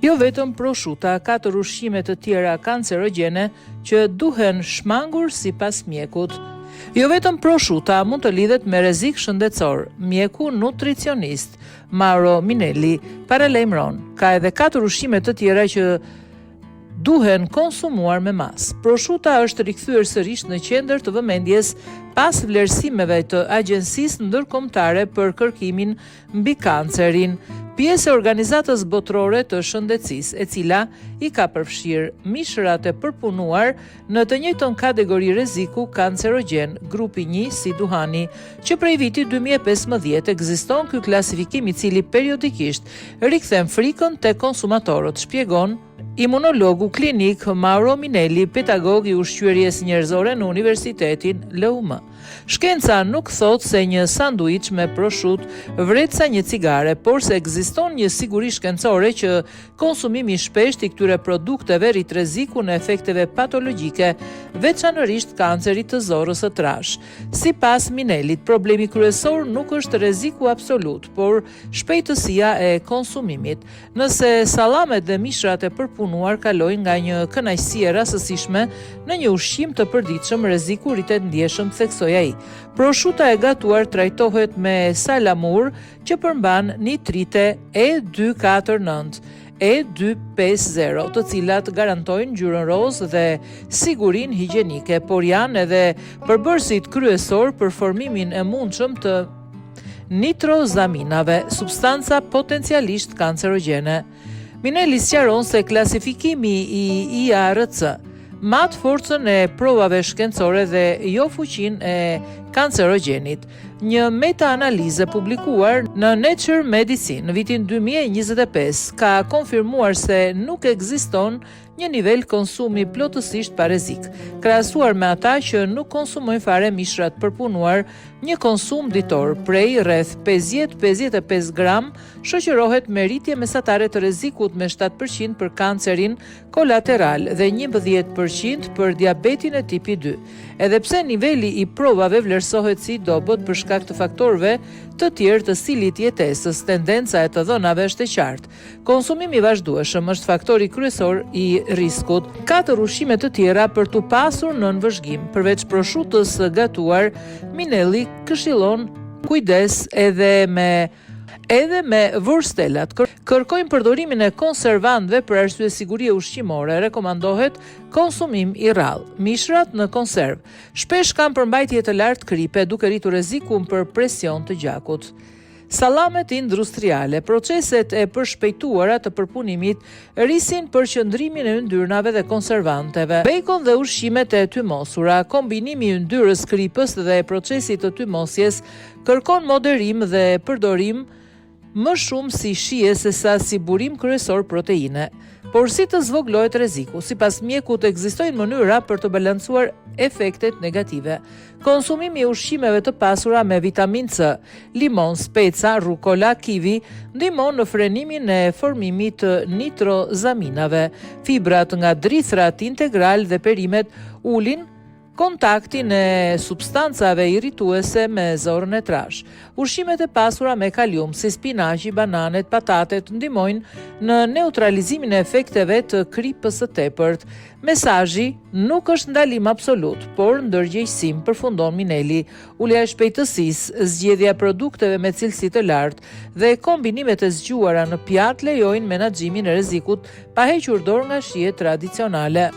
Jo vetëm prosciuta, ka të ushqime të tjera kancerogjene që duhen shmangur sipas mjekut. Jo vetëm prosciuta mund të lidhet me rrezik shëndetësor. Mjeku nutricionist Mauro Minelli paralajmëron, ka edhe 4 ushqime të tjera që duhen konsumuar me mas. Prosciuta është rikthyer sërish në qendër të vëmendjes pas vlerësimeve të Agjencisë Ndërkombëtare për Kërkimin mbi Kancerin, pjesë e organizatës botërore të shëndetësisë, e cila i ka përfshirë mishërat e përpunuar në të njëjtën kategori rreziku kancerogjen, grupi 1 si duhani, që prej vitit 2015 ekziston ky klasifikim i cili periodikisht rikthen frikën te konsumatorët, shpjegon imunologu klinik Mauro Minelli, pedagog i ushqyerjes njerëzore në Universitetin LUM. Shkenca nuk thot se një sanduiç me prosciutto vret sa një cigare, por se ekziston një siguri shkencore që konsumimi i shpeshtë i këtyre produkteve rrit rrezikun e efekteve patologjike, veçanërisht kancerit të zorrës së trash. Sipas Minellit, problemi kryesor nuk është rreziku absolut, por shpejtësia e konsumimit. Nëse sallamet dhe mishrat e përpunuar kalojnë nga një kënaqësi e rastësishme në një ushqim të përditshëm, rreziku rritet ndjeshëm, theksoi ai. Prosciuta e gatuar trajtohet me salamur që përmban nitrite E249, E250, të cilat garantojnë ngjyrën rozë dhe sigurinë higjienike, por janë edhe përbërësit kryesor për formimin e mundshëm të nitrozaminave, substanca potencialisht kancerogjene. Minelli sqaron se klasifikimi i IARC mat forcën e provave shkencore dhe jo fuqinë e kancerogjenit. Një meta-analizë publikuar në Nature Medicine në vitin 2025 ka konfirmuar se nuk ekziston një nivel konsumi plotësisht pa rrezik. Krahasuar me ata që nuk konsumojnë fare mishrat përpunuar, një konsum ditor prej rreth 50-55 gram shoqërohet me rritje mesatare të rrezikut me 7% për kancerin kolateral dhe 11% për diabetin e tipi 2. Edhe pse niveli i provave vlerësohet si dobët për shkak të faktorëve të tjerë të stilit jetesës, tendenca e të dhënave është e qartë. Konsumimi i vazhdueshëm është faktori kryesor i riskut. 4 ushqime të tjera për t'u pasur nën vëzhgim. Përveç prosciutës së gatuar, Minelli këshillon kujdes edhe me vurstelat. Kërkojnë përdorimin e konservantëve për arsye sigurie ushqimore. Rekomandohet konsumim i rrallë. Mishrat në konserv shpesh kanë përmbajtje të lartë kripe, duke rritur rrezikun për presion të gjakut. Sallamet industriale, proceset e përshpejtuara të përpunimit rrisin përqendrimin e yndyrnave dhe konservanteve. Bacon dhe ushqimet e tymosura, kombinimi i yndyrës, kripës dhe procesit të tymosjes kërkon moderim dhe përdorim më shumë si shije se sa si burim kryesor proteine. Por si të zvoglohet rreziku? Sipas mjekut ekzistojnë mënyra për të balancuar efektet negative. Konsumimi i ushqimeve të pasura me vitaminë C, limon, speca, rukola, kivi, ndihmon në frenimin e formimit të nitrozaminave. Fibrat nga drithrat integral dhe perimet ulin kontaktin e substancave irrituese me zorrën e trash. Ushqimet e pasura me kalium, si spinaqi, bananet, patatet, ndihmojnë në neutralizimin e efekteve të kripës së tepërt. Mesazhi nuk është ndalim absolut, por ndërgjegjësim, përfundon Minelli. Ulja e shpejtësisë, zgjedhja e produkteve me cilësi të lartë dhe kombinimet e zgjuara në pjatë lejojnë menaxhimin e rrezikut pa hequr dorë nga shijet tradicionale.